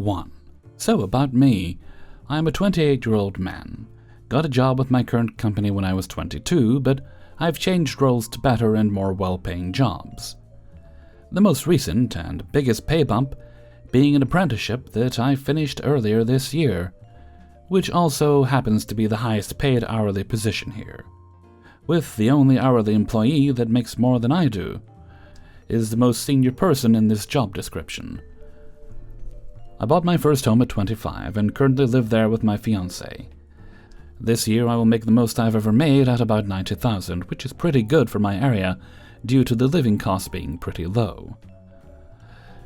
1. So, about me. I am a 28-year-old man. Got a job with my current company when I was 22, but I've changed roles to better and more well-paying jobs. The most recent and biggest pay bump being an apprenticeship that I finished earlier this year, which also happens to be the highest paid hourly position here, with the only hourly employee that makes more than I do, is the most senior person in this job description. I bought my first home at 25 and currently live there with my fiancée. This year I will make the most I've ever made at about $90,000, which is pretty good for my area due to the living costs being pretty low.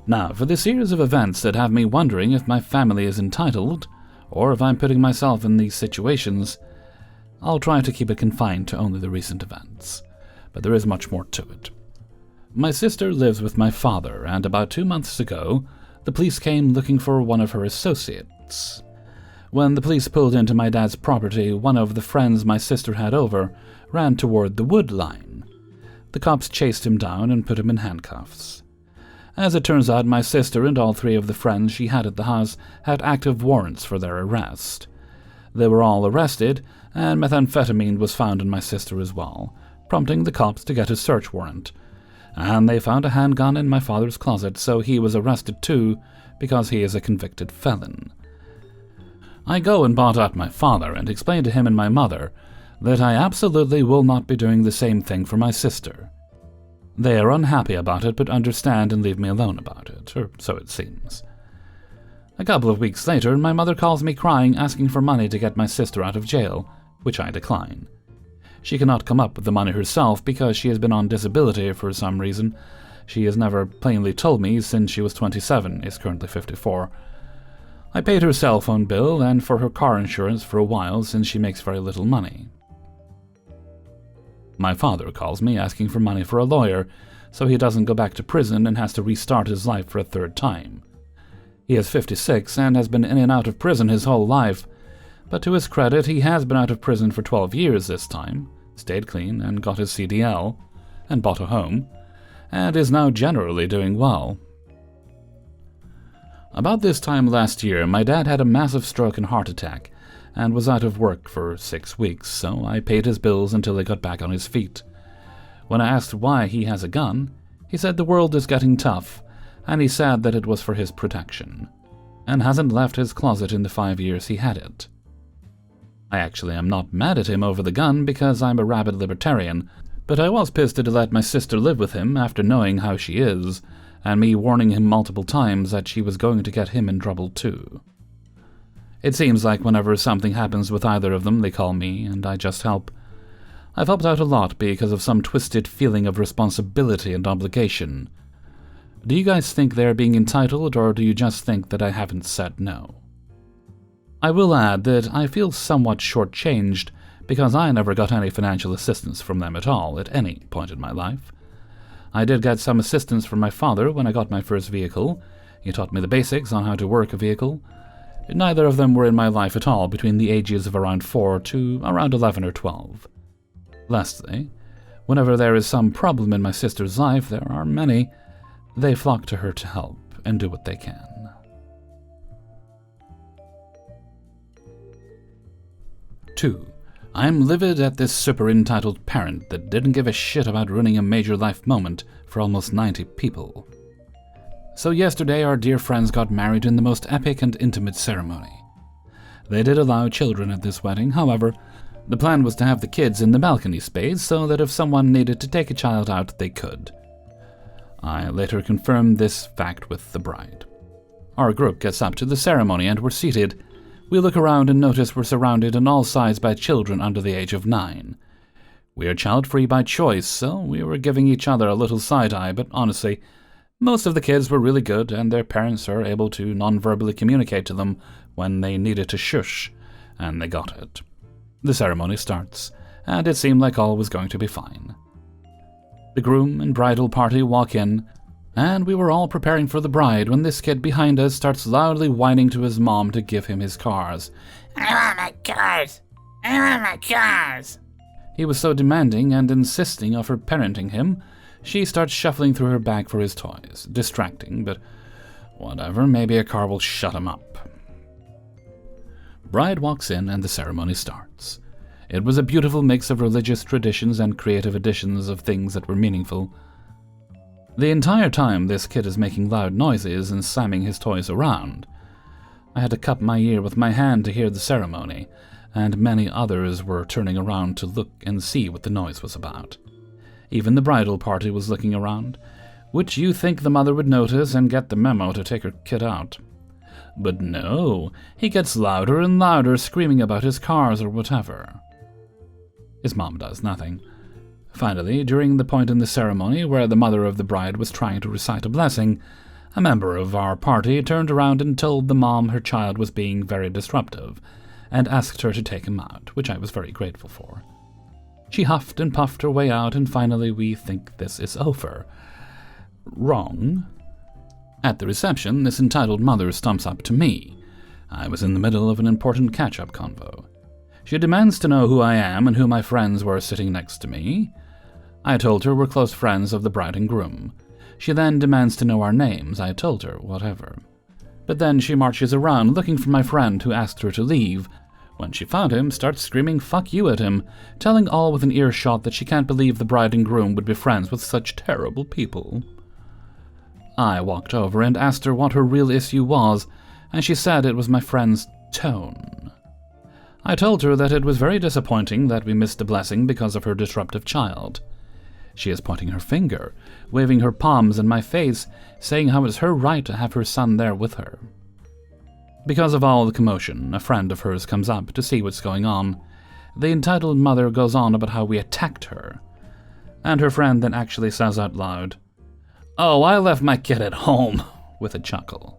Now, for the series of events that have me wondering if my family is entitled, or if I'm putting myself in these situations, I'll try to keep it confined to only the recent events, but there is much more to it. My sister lives with my father, and about 2 months ago, the police came looking for one of her associates. When the police pulled into my dad's property, one of the friends my sister had over ran toward the wood line. The cops chased him down and put him in handcuffs. As it turns out, my sister and all 3 of the friends she had at the house had active warrants for their arrest. They were all arrested, and methamphetamine was found in my sister as well, prompting the cops to get a search warrant. And they found a handgun in my father's closet, so he was arrested too, because he is a convicted felon. I go and bought out my father and explained to him and my mother that I absolutely will not be doing the same thing for my sister. They are unhappy about it, but understand and leave me alone about it, or so it seems. A couple of weeks later, my mother calls me crying, asking for money to get my sister out of jail, which I decline. She cannot come up with the money herself because she has been on disability for some reason. She has never plainly told me since she was 27, is currently 54. I paid her cell phone bill and for her car insurance for a while since she makes very little money. My father calls me asking for money for a lawyer, so he doesn't go back to prison and has to restart his life for a 3rd time. He is 56 and has been in and out of prison his whole life, but to his credit, he has been out of prison for 12 years this time, stayed clean and got his CDL, and bought a home, and is now generally doing well. About this time last year, my dad had a massive stroke and heart attack, and was out of work for 6 weeks, so I paid his bills until he got back on his feet. When I asked why he has a gun, he said the world is getting tough, and he said that it was for his protection, and hasn't left his closet in the 5 years he had it. I actually am not mad at him over the gun because I'm a rabid libertarian, but I was pissed to let my sister live with him after knowing how she is, and me warning him multiple times that she was going to get him in trouble too. It seems like whenever something happens with either of them, they call me, and I just help. I've helped out a lot because of some twisted feeling of responsibility and obligation. Do you guys think they're being entitled, or do you just think that I haven't said no? I will add that I feel somewhat shortchanged because I never got any financial assistance from them at all at any point in my life. I did get some assistance from my father when I got my first vehicle. He taught me the basics on how to work a vehicle. Neither of them were in my life at all between the ages of around 4 to around 11 or 12. Lastly, whenever there is some problem in my sister's life, there are many, they flock to her to help and do what they can. 2. I'm livid at this super entitled parent that didn't give a shit about ruining a major life moment for almost 90 people. So yesterday our dear friends got married in the most epic and intimate ceremony. They did allow children at this wedding, however, the plan was to have the kids in the balcony space so that if someone needed to take a child out, they could. I later confirmed this fact with the bride. Our group gets up to the ceremony and we're seated. We look around and notice we're surrounded on all sides by children under the age of 9. We are child-free by choice, so we were giving each other a little side-eye, but honestly, most of the kids were really good and their parents are able to non-verbally communicate to them when they needed to shush, and they got it. The ceremony starts, and it seemed like all was going to be fine. The groom and bridal party walk in, and we were all preparing for the bride when this kid behind us starts loudly whining to his mom to give him his cars. I want my cars! I want my cars! He was so demanding and insisting of her parenting him, she starts shuffling through her bag for his toys, distracting, but Whatever, maybe a car will shut him up. Bride walks in and the ceremony starts. It was a beautiful mix of religious traditions and creative additions of things that were meaningful. The entire time, this kid is making loud noises and slamming his toys around. I had to cup my ear with my hand to hear the ceremony, and many others were turning around to look and see what the noise was about. Even the bridal party was looking around, which you think the mother would notice and get the memo to take her kid out. But no, he gets louder and louder, screaming about his cars or whatever. His mom does nothing. Finally, during the point in the ceremony where the mother of the bride was trying to recite a blessing, a member of our party turned around and told the mom her child was being very disruptive, and asked her to take him out, which I was very grateful for. She huffed and puffed her way out, and finally we think this is over. Wrong. At the reception, this entitled mother stumps up to me. I was in the middle of an important catch-up convo. She demands to know who I am and who my friends were sitting next to me. I told her we're close friends of the bride and groom. She then demands to know our names. I told her, whatever. But then she marches around looking for my friend who asked her to leave. When she found him, starts screaming "fuck you" at him, telling all within earshot that she can't believe the bride and groom would be friends with such terrible people. I walked over and asked her what her real issue was, and she said it was my friend's tone. I told her that it was very disappointing that we missed the blessing because of her disruptive child. She is pointing her finger, waving her palms in my face, saying how it's her right to have her son there with her. Because of all the commotion, a friend of hers comes up to see what's going on. The entitled mother goes on about how we attacked her. And her friend then actually says out loud, "Oh, I left my kid at home," with a chuckle.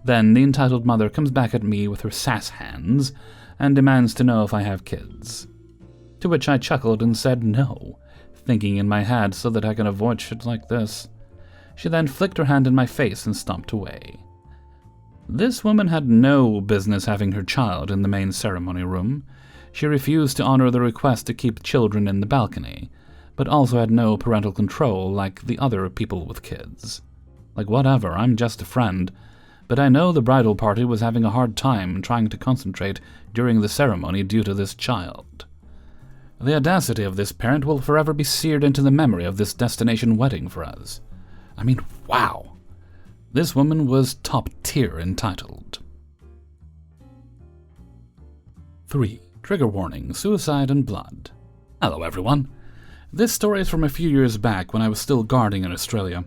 Then the entitled mother comes back at me with her sass hands and demands to know if I have kids. To which I chuckled and said no, thinking in my head so that I can avoid shit like this. She then flicked her hand in my face and stomped away. This woman had no business having her child in the main ceremony room. She refused to honor the request to keep children in the balcony, but also had no parental control like the other people with kids. Like whatever, I'm just a friend, but I know the bridal party was having a hard time trying to concentrate during the ceremony due to this child. The audacity of this parent will forever be seared into the memory of this destination wedding for us. I mean, wow. This woman was top tier entitled. 3. Trigger warning, suicide and blood. Hello everyone. This story is from a few years back when I was still guarding in Australia.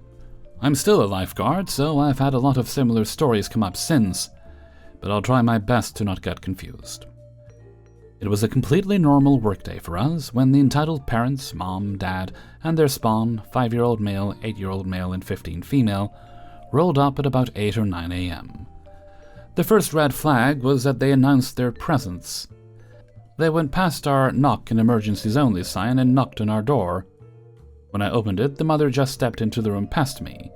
I'm still a lifeguard, so I've had a lot of similar stories come up since, but I'll try my best to not get confused. It was a completely normal workday for us when the entitled parents, mom, dad, and their spawn, 5-year-old male, 8-year-old male, and 15 female, rolled up at about 8 or 9 a.m. The first red flag was that they announced their presence. They went past our knock and emergencies only sign and knocked on our door. When I opened it, the mother just stepped into the room past me.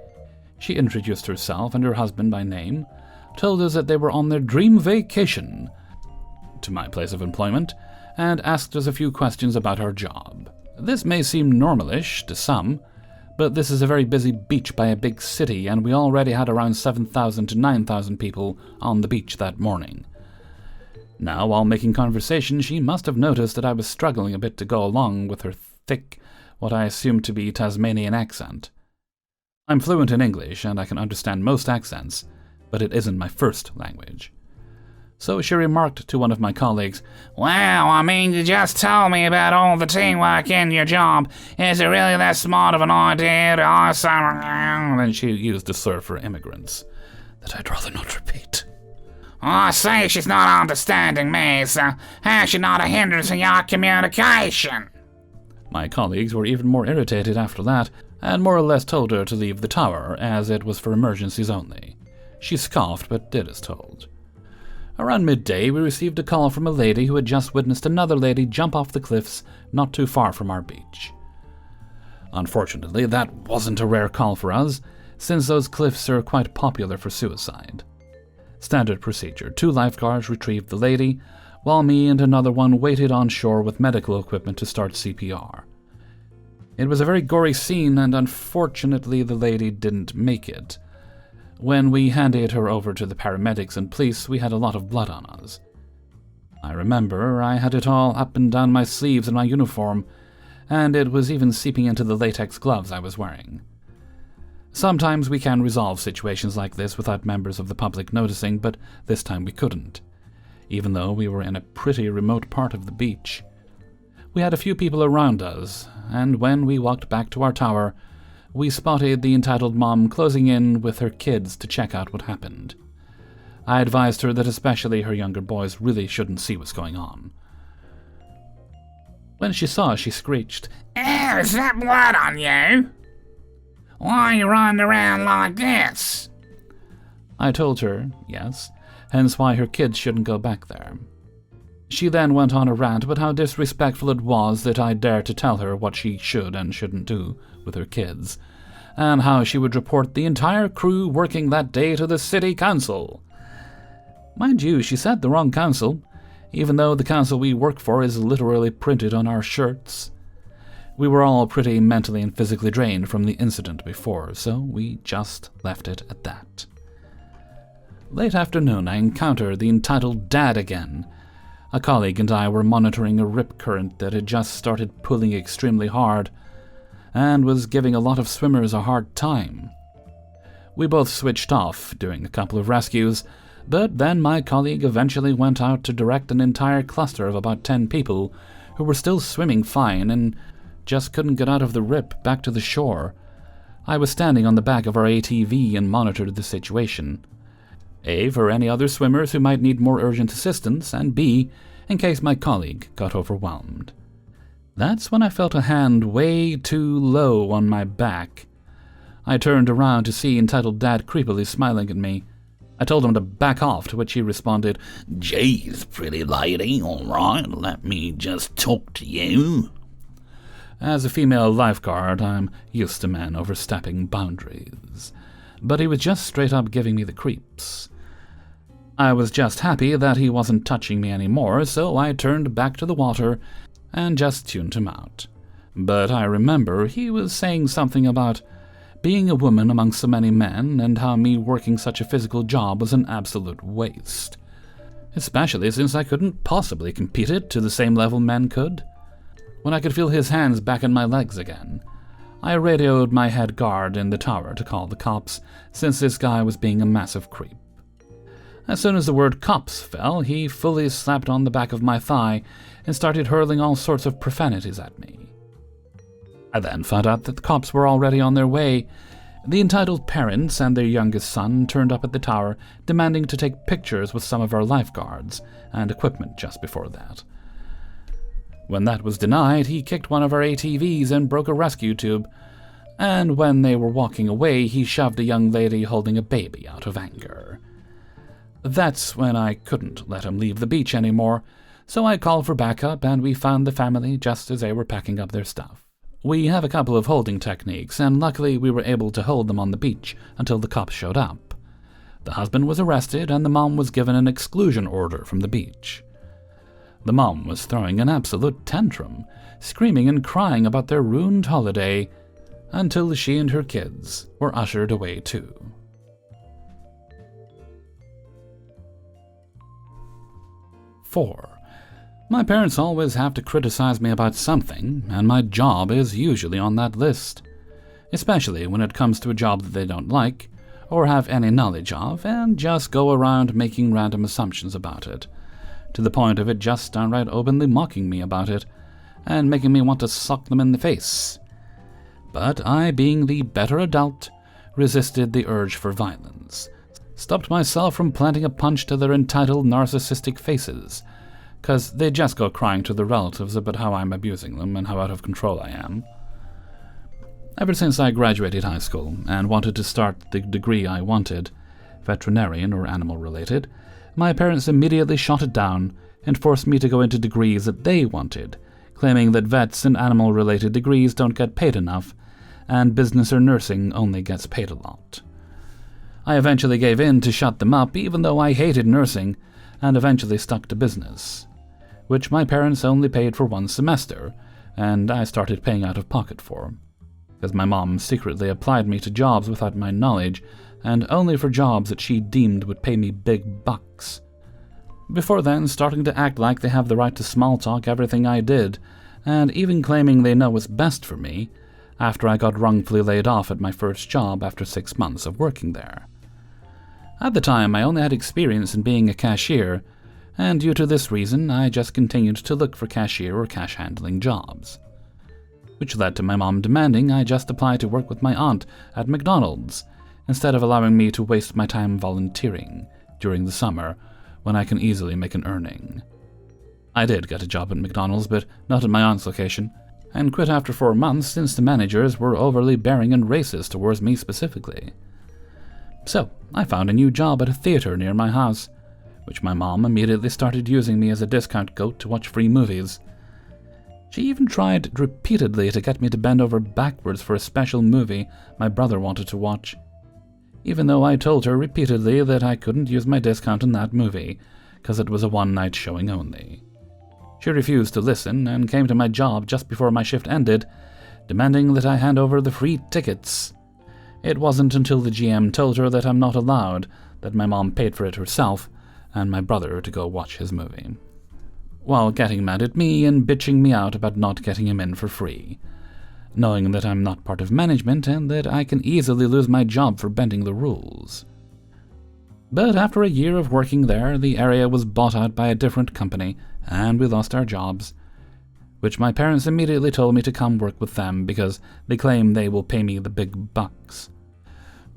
She introduced herself and her husband by name, told us that they were on their dream vacation to my place of employment, and asked us a few questions about our job. This may seem normalish to some, but this is a very busy beach by a big city, and we already had around 7,000 to 9,000 people on the beach that morning. Now, while making conversation, she must have noticed that I was struggling a bit to go along with her thick, what I assumed to be Tasmanian accent. I'm fluent in English, and I can understand most accents, but it isn't my first language. So she remarked to one of my colleagues, "Well, I mean, you just told me about all the teamwork in your job. Is it really that smart of an idea to also..." And then she used a slur for immigrants that I'd rather not repeat. "I see she's not understanding me, so how's she not a hindrance in your communication?" My colleagues were even more irritated after that, and more or less told her to leave the tower, as it was for emergencies only. She scoffed, but did as told. Around midday, we received a call from a lady who had just witnessed another lady jump off the cliffs not too far from our beach. Unfortunately, that wasn't a rare call for us, since those cliffs are quite popular for suicide. Standard procedure, 2 lifeguards retrieved the lady, while me and another one waited on shore with medical equipment to start CPR. It was a very gory scene, and unfortunately the lady didn't make it. When we handed her over to the paramedics and police, we had a lot of blood on us. I remember I had it all up and down my sleeves in my uniform, and it was even seeping into the latex gloves I was wearing. Sometimes we can resolve situations like this without members of the public noticing, but this time we couldn't, even though we were in a pretty remote part of the beach. We had a few people around us, and when we walked back to our tower, we spotted the entitled mom closing in with her kids to check out what happened. I advised her that especially her younger boys really shouldn't see what's going on. When she saw us, she screeched, "Ew, is that blood on you? Why are you running around like this?" I told her, yes, hence why her kids shouldn't go back there. She then went on a rant about how disrespectful it was that I dared to tell her what she should and shouldn't do with her kids, and how she would report the entire crew working that day to the city council. Mind you, she said the wrong council, even though the council we work for is literally printed on our shirts. We were all pretty mentally and physically drained from the incident before, so we just left it at that. Late afternoon, I encountered the entitled dad again. A colleague and I were monitoring a rip current that had just started pulling extremely hard and was giving a lot of swimmers a hard time. We both switched off, doing a couple of rescues, but then my colleague eventually went out to direct an entire cluster of about 10 people who were still swimming fine and just couldn't get out of the rip back to the shore. I was standing on the back of our ATV and monitored the situation. A, for any other swimmers who might need more urgent assistance, and B, in case my colleague got overwhelmed. That's when I felt a hand way too low on my back. I turned around to see entitled Dad creepily smiling at me. I told him to back off, to which he responded, "Jeez, pretty lady, all right, let me just talk to you." As a female lifeguard, I'm used to men overstepping boundaries, but he was just straight up giving me the creeps. I was just happy that he wasn't touching me anymore, so I turned back to the water and just tuned him out. But I remember he was saying something about being a woman among so many men and how me working such a physical job was an absolute waste. Especially since I couldn't possibly compete it to the same level men could. When I could feel his hands back in my legs again, I radioed my head guard in the tower to call the cops, since this guy was being a massive creep. As soon as the word cops fell, he fully slapped on the back of my thigh and started hurling all sorts of profanities at me. I then found out that the cops were already on their way. The entitled parents and their youngest son turned up at the tower, demanding to take pictures with some of our lifeguards and equipment just before that. When that was denied, he kicked one of our ATVs and broke a rescue tube, and when they were walking away, he shoved a young lady holding a baby out of anger. That's when I couldn't let him leave the beach anymore, so I called for backup and we found the family just as they were packing up their stuff. We have a couple of holding techniques, and luckily we were able to hold them on the beach until the cops showed up. The husband was arrested and the mom was given an exclusion order from the beach. The mom was throwing an absolute tantrum, screaming and crying about their ruined holiday, until she and her kids were ushered away too. 4. My parents always have to criticize me about something, and my job is usually on that list. Especially when it comes to a job that they don't like, or have any knowledge of, and just go around making random assumptions about it, to the point of it just downright openly mocking me about it, and making me want to sock them in the face. But I, being the better adult, resisted the urge for violence, stopped myself from planting a punch to their entitled narcissistic faces, 'cause they just go crying to their relatives about how I'm abusing them and how out of control I am. Ever since I graduated high school and wanted to start the degree I wanted, veterinarian or animal-related, my parents immediately shot it down and forced me to go into degrees that they wanted, claiming that vets and animal-related degrees don't get paid enough, and business or nursing only gets paid a lot. I eventually gave in to shut them up, even though I hated nursing, and eventually stuck to business, which my parents only paid for 1 semester, and I started paying out of pocket for, because my mom secretly applied me to jobs without my knowledge and only for jobs that she deemed would pay me big bucks. Before then, starting to act like they have the right to small-talk everything I did, and even claiming they know what's best for me, after I got wrongfully laid off at my first job after 6 months of working there. At the time, I only had experience in being a cashier, and due to this reason, I just continued to look for cashier or cash-handling jobs, which led to my mom demanding I just apply to work with my aunt at McDonald's, instead of allowing me to waste my time volunteering during the summer when I can easily make an earning. I did get a job at McDonald's, but not at my aunt's location, and quit after 4 months since the managers were overly bearing and racist towards me specifically. So, I found a new job at a theater near my house, which my mom immediately started using me as a discount goat to watch free movies. She even tried repeatedly to get me to bend over backwards for a special movie my brother wanted to watch, even though I told her repeatedly that I couldn't use my discount in that movie, because it was a one-night showing only. She refused to listen and came to my job just before my shift ended, demanding that I hand over the free tickets. It wasn't until the GM told her that I'm not allowed that my mom paid for it herself and my brother to go watch his movie, while getting mad at me and bitching me out about not getting him in for free, knowing that I'm not part of management and that I can easily lose my job for bending the rules. But after a year of working there, the area was bought out by a different company, and we lost our jobs, which my parents immediately told me to come work with them because they claim they will pay me the big bucks.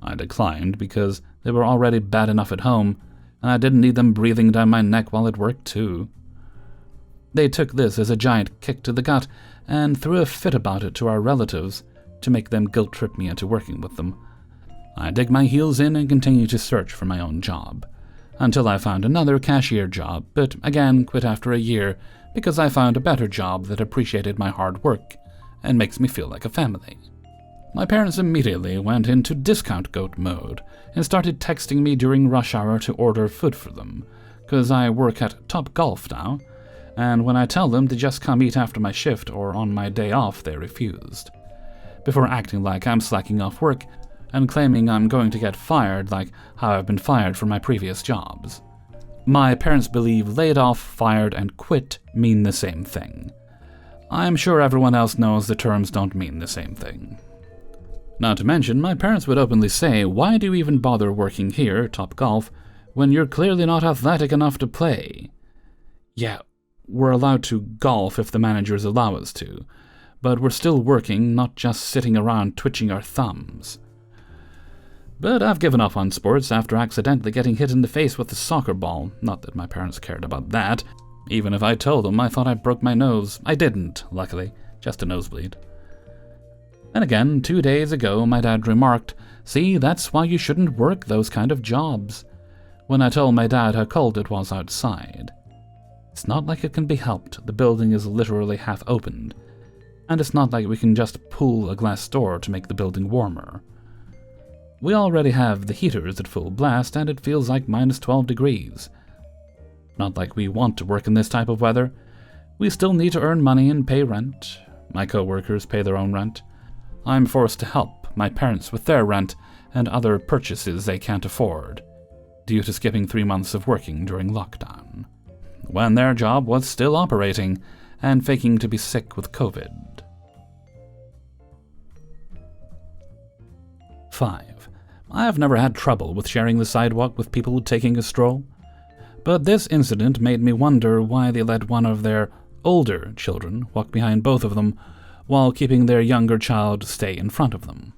I declined because they were already bad enough at home, and I didn't need them breathing down my neck while at work too. They took this as a giant kick to the gut and threw a fit about it to our relatives to make them guilt-trip me into working with them. I dig my heels in and continue to search for my own job, until I found another cashier job, but again quit after a year because I found a better job that appreciated my hard work and makes me feel like a family. My parents immediately went into discount goat mode and started texting me during rush hour to order food for them, because I work at Top Golf now, and when I tell them to just come eat after my shift or on my day off, they refused, before acting like I'm slacking off work and claiming I'm going to get fired like how I've been fired from my previous jobs. My parents believe laid off, fired, and quit mean the same thing. I'm sure everyone else knows the terms don't mean the same thing. Not to mention, my parents would openly say, "Why do you even bother working here, Top Golf, when you're clearly not athletic enough to play?" Yeah, we're allowed to golf if the managers allow us to, but we're still working, not just sitting around twitching our thumbs. But I've given up on sports after accidentally getting hit in the face with a soccer ball. Not that my parents cared about that. Even if I told them I thought I broke my nose, I didn't, luckily, just a nosebleed. And again, 2 days ago, my dad remarked, "See, that's why you shouldn't work those kind of jobs," when I told my dad how cold it was outside. It's not like it can be helped, the building is literally half opened, and it's not like we can just pull a glass door to make the building warmer. We already have the heaters at full blast, and it feels like minus 12 degrees. Not like we want to work in this type of weather. We still need to earn money and pay rent. My co-workers pay their own rent. I'm forced to help my parents with their rent and other purchases they can't afford, due to skipping 3 months of working during lockdown, when their job was still operating and faking to be sick with COVID. 5. I have never had trouble with sharing the sidewalk with people taking a stroll, but this incident made me wonder why they let one of their older children walk behind both of them while keeping their younger child stay in front of them.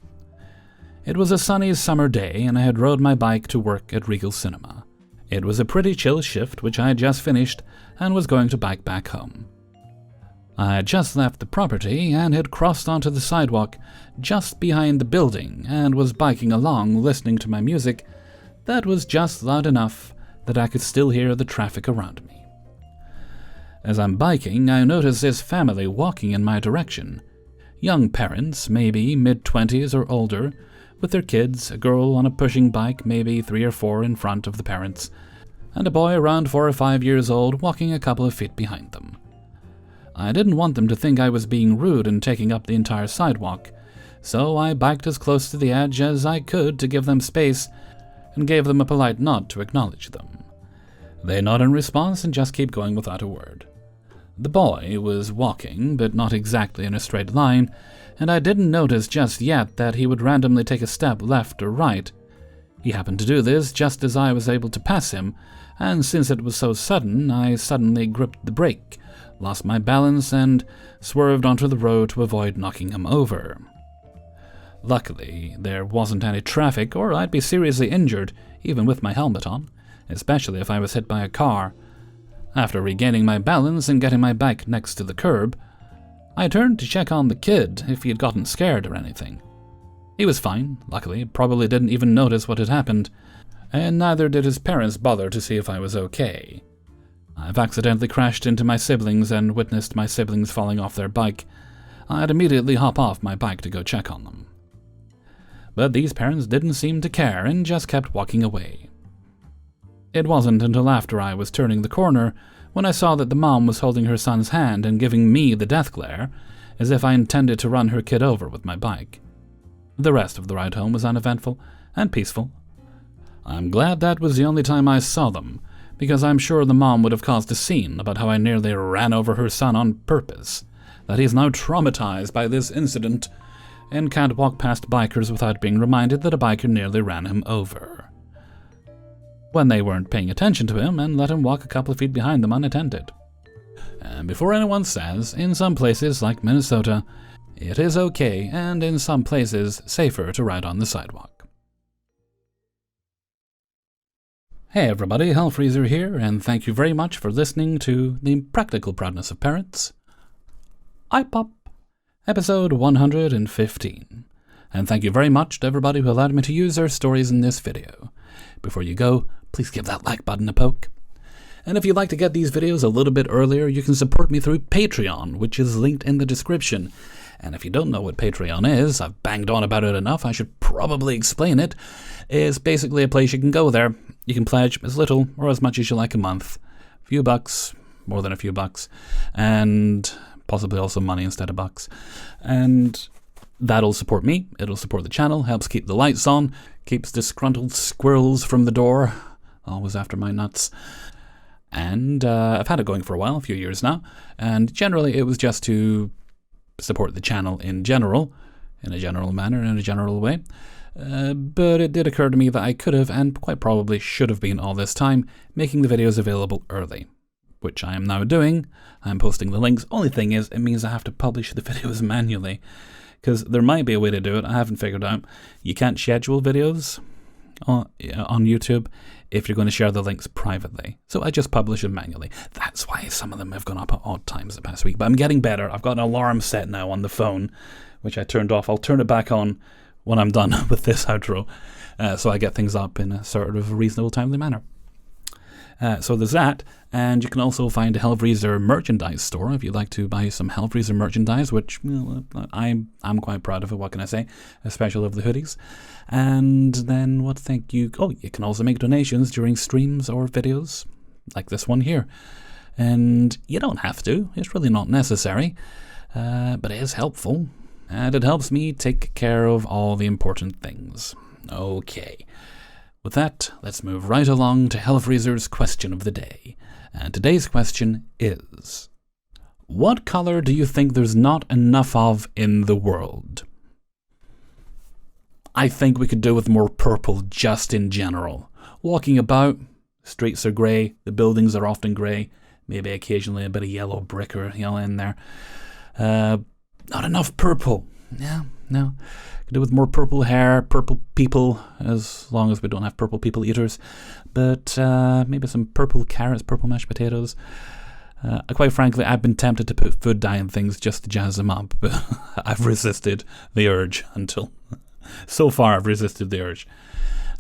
It was a sunny summer day, and I had rode my bike to work at Regal Cinema. It was a pretty chill shift, which I had just finished, and was going to bike back home. I had just left the property and had crossed onto the sidewalk just behind the building and was biking along listening to my music that was just loud enough that I could still hear the traffic around me. As I'm biking, I notice this family walking in my direction. Young parents, maybe mid-20s or older, with their kids, a girl on a pushing bike, maybe 3 or 4 in front of the parents, and a boy around 4 or 5 years old walking a couple of feet behind them. I didn't want them to think I was being rude and taking up the entire sidewalk, so I biked as close to the edge as I could to give them space and gave them a polite nod to acknowledge them. They nod in response and just keep going without a word. The boy was walking, but not exactly in a straight line, and I didn't notice just yet that he would randomly take a step left or right. He happened to do this just as I was able to pass him, and since it was so sudden, I suddenly gripped the brake, lost my balance, and swerved onto the road to avoid knocking him over. Luckily, there wasn't any traffic, or I'd be seriously injured, even with my helmet on, especially if I was hit by a car. After regaining my balance and getting my bike next to the curb, I turned to check on the kid if he had gotten scared or anything. He was fine, luckily, probably didn't even notice what had happened, and neither did his parents bother to see if I was okay. I've accidentally crashed into my siblings and witnessed my siblings falling off their bike. I'd immediately hop off my bike to go check on them. But these parents didn't seem to care and just kept walking away. It wasn't until after I was turning the corner when I saw that the mom was holding her son's hand and giving me the death glare, as if I intended to run her kid over with my bike. The rest of the ride home was uneventful and peaceful. I'm glad that was the only time I saw them, because I'm sure the mom would have caused a scene about how I nearly ran over her son on purpose, that he's now traumatized by this incident and can't walk past bikers without being reminded that a biker nearly ran him over, when they weren't paying attention to him and let him walk a couple of feet behind them unattended. And before anyone says, in some places like Minnesota, it is okay and in some places safer to ride on the sidewalk. Hey everybody, Hellfreezer here, and thank you very much for listening to The Practical Proudness of Parents, Ipop, episode 115. And thank you very much to everybody who allowed me to use their stories in this video. Before you go, please give that like button a poke. And if you'd like to get these videos a little bit earlier, you can support me through Patreon, which is linked in the description. And if you don't know what Patreon is, I've banged on about it enough, I should probably explain it. It's basically a place you can go there. You can pledge as little or as much as you like a month. A few bucks, more than a few bucks, and possibly also money instead of bucks. And that'll support me, it'll support the channel, helps keep the lights on, keeps disgruntled squirrels from the door, always after my nuts. And I've had it going for a few years now, and generally it was just to support the channel in general, in a general manner, in a general way. But it did occur to me that I could have, and quite probably should have been all this time, making the videos available early, which I am now doing. I'm posting the links. Only thing is, it means I have to publish the videos manually, because there might be a way to do it. I haven't figured out. You can't schedule videos on YouTube if you're going to share the links privately. So I just publish them manually. That's why some of them have gone up at odd times the past week. But I'm getting better. I've got an alarm set now on the phone, which I turned off. I'll turn it back on when I'm done with this outro, so I get things up in a sort of reasonable, timely manner. So there's that, and you can also find a Hellfreezer merchandise store if you'd like to buy some Hellfreezer merchandise, which I'm quite proud of it, what can I say, especially of the hoodies. And then you can also make donations during streams or videos, like this one here. And you don't have to, it's really not necessary, but it is helpful, and it helps me take care of all the important things. Okay. With that, let's move right along to Hellfreezer's question of the day. And today's question is, what color do you think there's not enough of in the world? I think we could do with more purple just in general. Walking about, streets are grey, the buildings are often grey, maybe occasionally a bit of yellow brick or in there. Not enough purple. Yeah, no. Could do with more purple hair, purple people, as long as we don't have purple people eaters. But maybe some purple carrots, purple mashed potatoes. Quite frankly, I've been tempted to put food dye in things just to jazz them up, but I've resisted the urge until... So far, I've resisted the urge.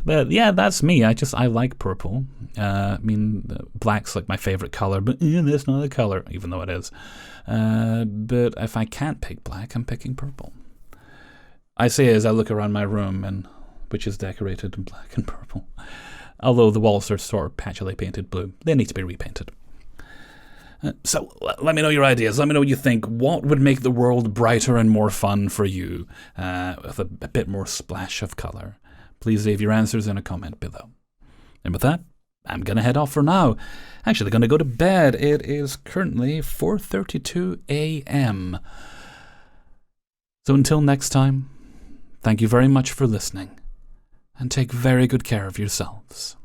But yeah, that's me. I like purple. Black's like my favorite color, but that's not a color, even though it is. But if I can't pick black, I'm picking purple. I say as I look around my room, which is decorated in black and purple. Although the walls are sort of patchily painted blue. They need to be repainted. So let me know your ideas. Let me know what you think. What would make the world brighter and more fun for you with a bit more splash of color? Please leave your answers in a comment below. And with that, I'm going to head off for now. Actually, going to go to bed. It is currently 4:32 a.m. So until next time, thank you very much for listening, and take very good care of yourselves.